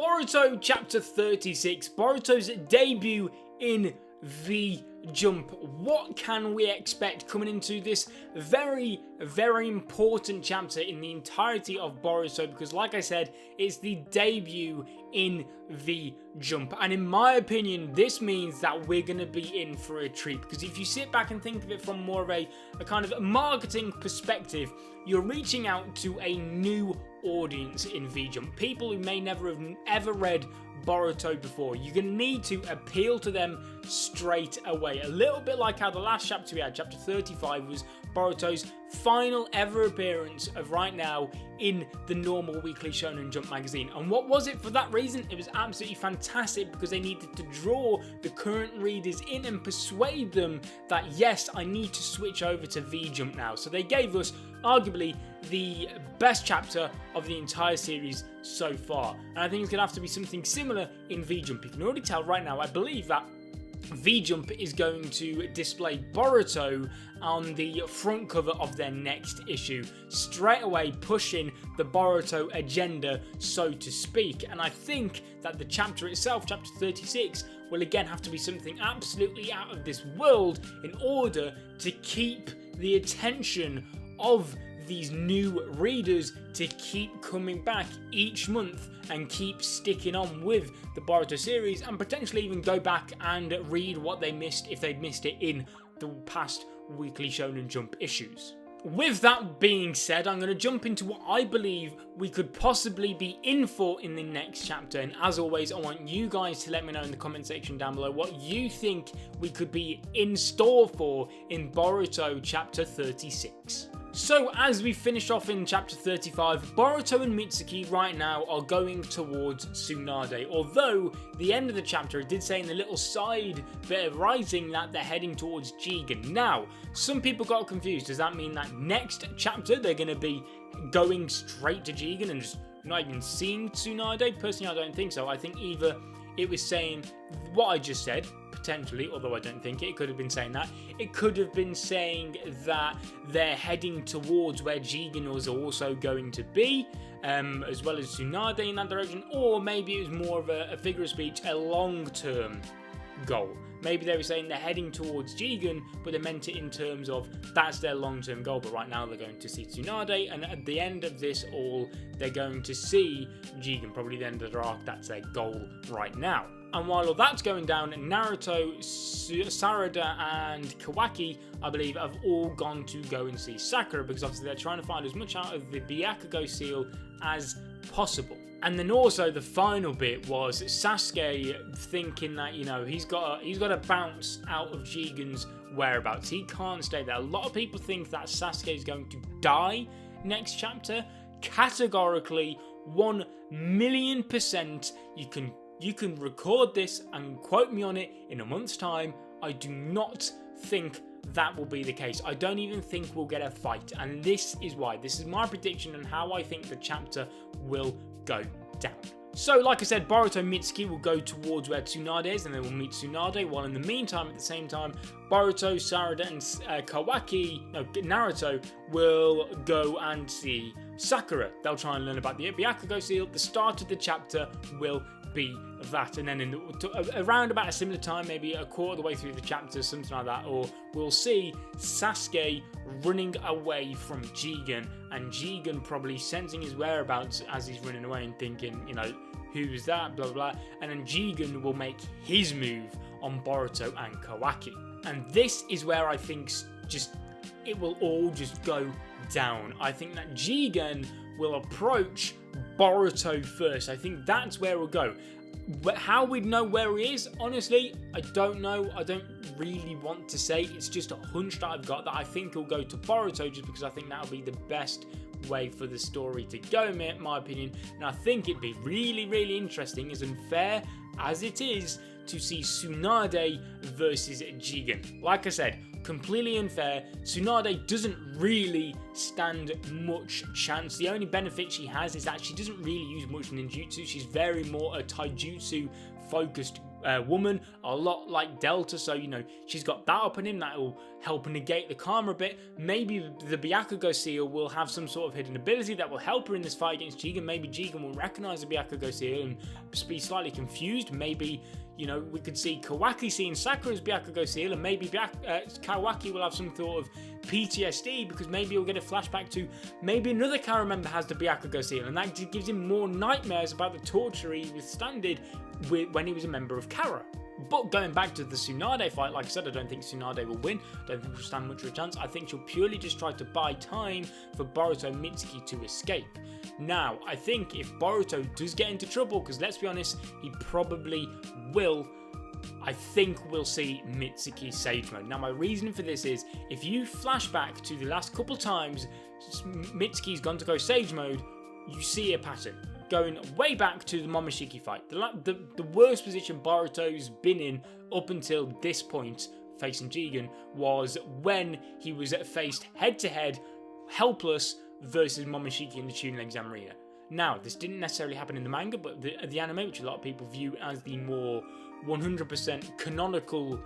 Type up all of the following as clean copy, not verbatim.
Boruto Chapter 36, Boruto's debut in V Jump. What can we expect coming into this very important chapter in the entirety of Boruto? Because like I said, it's the debut in V Jump, and in my opinion this means that we're going to be in for a treat. Because if you sit back and think of it from more of a kind of marketing perspective, you're reaching out to a new audience in V Jump, people who may never have ever read Boruto before. You're going to need to appeal to them straight away. A little bit like how the last chapter we had, chapter 35, was Boruto's final ever appearance of right now in the normal weekly Shonen Jump magazine. And what was it for that reason? It was absolutely fantastic because they needed to draw the current readers in and persuade them that yes, I need to switch over to V Jump now. So they gave us arguably the best chapter of the entire series so far, and I think it's going to have to be something similar in V Jump. You can already tell right now, I believe that V Jump is going to display Boruto on the front cover of their next issue, straight away pushing the Boruto agenda, so to speak. And I think that the chapter itself, chapter 36, will again have to be something absolutely out of this world in order to keep the attention of these new readers to keep coming back each month and keep sticking on with the Boruto series, and potentially even go back and read what they missed if they'd missed it in the past weekly Shonen Jump issues. With that being said, I'm going to jump into what I believe we could possibly be in for in the next chapter. And as always, I want you guys to let me know in the comment section down below what you think we could be in store for in Boruto chapter 36. So as we finish off in chapter 35, Boruto and Mitsuki right now are going towards Tsunade, although the end of the chapter it did say in the little side bit of writing that they're heading towards Jigen. Now, some people got confused. Does that mean that next chapter they're going to be going straight to Jigen and just not even seeing Tsunade? Personally, I don't think so. I think either it was saying what I just said, potentially, although I don't think it could have been saying that. It could have been saying that they're heading towards where Jigen was also going to be, as well as Tsunade in that direction, or maybe it was more of a figure of speech, a long-term goal. Maybe they were saying they're heading towards Jigen, but they meant it in terms of that's their long-term goal, but right now they're going to see Tsunade, and at the end of this all, they're going to see Jigen, probably the end of their arc. That's their goal right now. And while all that's going down, Naruto, Sarada, and Kawaki, I believe, have all gone to go and see Sakura, because obviously they're trying to find as much out of the Byakugo seal as possible. And then also the final bit was Sasuke thinking that, you know, he's got to bounce out of Jigen's whereabouts. He can't stay there. A lot of people think that Sasuke is going to die next chapter. Categorically, 1,000,000%, you can record this and quote me on it in a month's time. I do not think that will be the case. I don't even think we'll get a fight, and this is why. This is my prediction on how I think the chapter will go down. So, like I said, Boruto and Mitsuki will go towards where Tsunade is, and they will meet Tsunade, while in the meantime, at the same time, Boruto, Sarada, and Naruto will go and see Sakura. They'll try and learn about the Byakugo seal. The start of the chapter will be that, and then around about a similar time, maybe a quarter of the way through the chapter, something like that, or we'll see Sasuke running away from Jigen, and Jigen probably sensing his whereabouts as he's running away and thinking, you know, who's that, blah blah blah, and then Jigen will make his move on Boruto and Kawaki. And this is where I think it will all just go down. I think that Jigen will approach Boruto first. I think that's where we'll go. But how we'd know where he is, honestly, I don't know. I don't really want to say. It's just a hunch that I've got that I think he'll go to Boruto, just because I think that'll be the best way for the story to go, in my opinion. And I think it'd be really interesting, as unfair as it is, to see Tsunade versus Jigen. Like I said, completely unfair. Tsunade doesn't really stand much chance. The only benefit she has is that she doesn't really use much ninjutsu. She's very more a taijutsu focused woman, a lot like Delta, so she's got that up on him that will help negate the karma a bit. Maybe the Byakugo seal will have some sort of hidden ability that will help her in this fight against Jigen. Maybe Jigen will recognize the Byakugo seal and be slightly confused. Maybe we could see Kawaki seeing Sakura's Byakugo seal, and maybe Kawaki will have some sort of PTSD because maybe he'll get a flashback to maybe another Kara member has the Byakugo seal, and that gives him more nightmares about the torture he withstanded when he was a member of Kara. But going back to the Tsunade fight, like I said, I don't think Tsunade will win. I don't think she'll stand much of a chance. I think she'll purely just try to buy time for Boruto and Mitsuki to escape. Now, I think if Boruto does get into trouble, because let's be honest, he probably will, I think we'll see Mitsuki Sage Mode. Now, my reason for this is, if you flash back to the last couple times Mitsuki's gone to go Sage Mode, you see a pattern. Going way back to the Momoshiki fight. The worst position Boruto's been in up until this point, facing Jigen, was when he was faced head-to-head, helpless, versus Momoshiki in the Chunin Exam Arena. Now, this didn't necessarily happen in the manga, but the anime, which a lot of people view as the more 100% canonical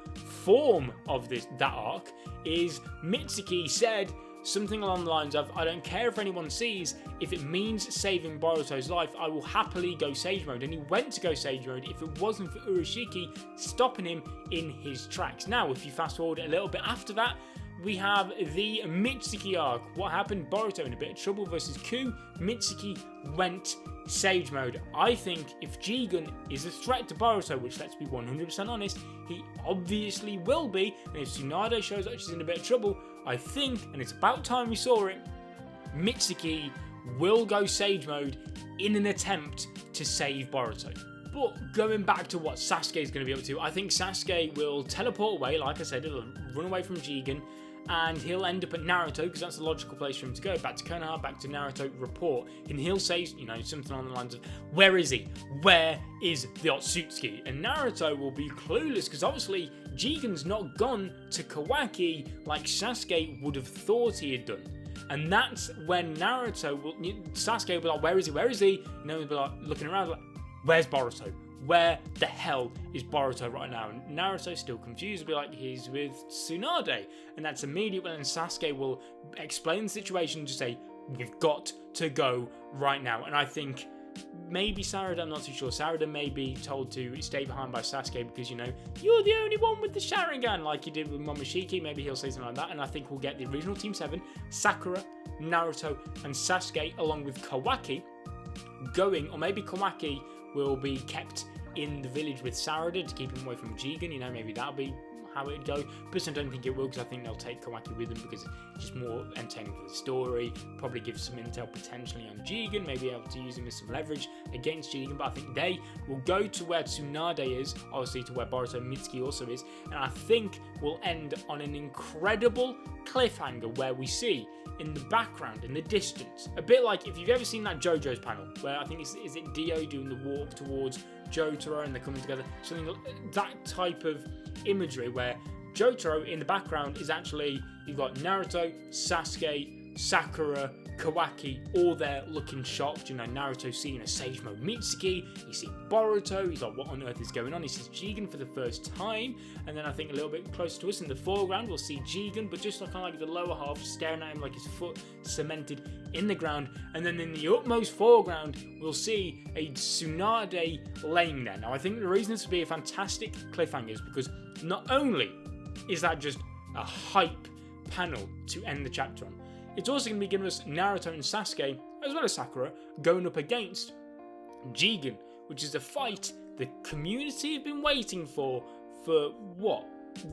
form of that arc, is Mitsuki said something along the lines of, I don't care if anyone sees, if it means saving Boruto's life, I will happily go Sage Mode. And he went to go Sage Mode if it wasn't for Urashiki stopping him in his tracks. Now, if you fast forward a little bit after that, we have the Mitsuki arc. What happened? Boruto in a bit of trouble versus Ku. Mitsuki went Sage Mode. I think if Jigen is a threat to Boruto, which let's be 100% honest, he obviously will be, and if Tsunade shows that she's in a bit of trouble, I think, and it's about time we saw it, Mitsuki will go Sage Mode in an attempt to save Boruto. But going back to what Sasuke is going to be able to, I think Sasuke will teleport away, like I said, he'll run away from Jigen, and he'll end up at Naruto, because that's the logical place for him to go, back to Konoha, back to Naruto, report, and he'll say, something along the lines of, where is he? Where is the Otsutsuki? And Naruto will be clueless, because obviously Jigen's not gone to Kawaki like Sasuke would have thought he had done. And that's when Sasuke will be like, where is he? Where is he? And then he'll be like, looking around, like, where's Boruto? Where the hell is Boruto right now? And Naruto's still confused, will be like, he's with Tsunade. And that's immediately when Sasuke will explain the situation and just say, we've got to go right now. And I think maybe Sarada, I'm not too sure, Sarada may be told to stay behind by Sasuke because, you're the only one with the Sharingan, like you did with Momoshiki. Maybe he'll say something like that. And I think we'll get the original Team 7, Sakura, Naruto, and Sasuke, along with Kawaki, going, or maybe Kawaki will be kept in the village with Sarada to keep him away from Jigen. Maybe that'll be how it'd go. Personally, I don't think it will, because I think they'll take Kawaki with them because it's just more entertaining for the story. Probably give some intel potentially on Jigen, maybe able to use him as some leverage against Jigen. But I think they will go to where Tsunade is, obviously to where Boruto Mitsuki also is, and I think we'll end on an incredible cliffhanger where we see in the background, in the distance, a bit like if you've ever seen that JoJo's panel where I think is it Dio doing the walk towards Jotaro and they're coming together, something that type of imagery where Jotaro in the background is actually, you've got Naruto, Sasuke, Sakura, Kawaki, all there looking shocked. Naruto seeing a Sage Mode Mitsuki, you see Boruto, he's like, what on earth is going on? He sees Jigen for the first time, and then I think a little bit closer to us in the foreground, we'll see Jigen, but just kind of like the lower half, staring at him like his foot cemented in the ground, and then in the utmost foreground, we'll see a Tsunade laying there. Now, I think the reason this would be a fantastic cliffhanger is because not only is that just a hype panel to end the chapter on, it's also going to be giving us Naruto and Sasuke, as well as Sakura, going up against Jigen, which is a fight the community have been waiting for what?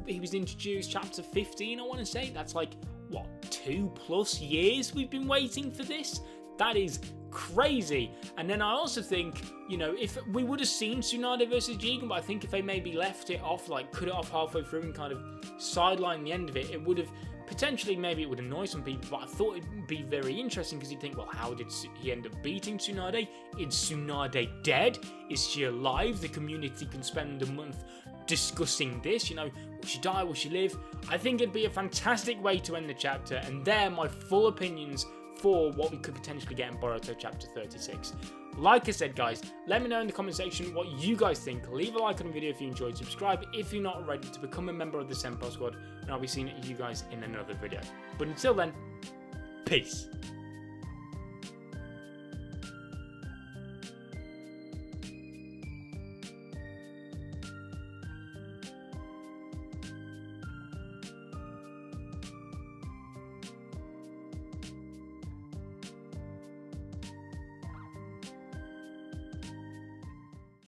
He was introduced chapter 15, I want to say. That's like, what, 2+ years we've been waiting for this? That is crazy. And then I also think, if we would have seen Tsunade versus Jigen, but I think if they maybe left it off, like cut it off halfway through and kind of sideline the end of it, it would have potentially, maybe it would annoy some people, but I thought it'd be very interesting because you'd think, well, how did he end up beating Tsunade? Is Tsunade dead? Is she alive? The community can spend a month discussing this, will she die, will she live? I think it'd be a fantastic way to end the chapter, and they're my full opinions for what we could potentially get in Boruto chapter 36. Like I said, guys, let me know in the comment section what you guys think. Leave a like on the video if you enjoyed. Subscribe if you're not already to become a member of the Senpai Squad. And I'll be seeing you guys in another video. But until then, peace.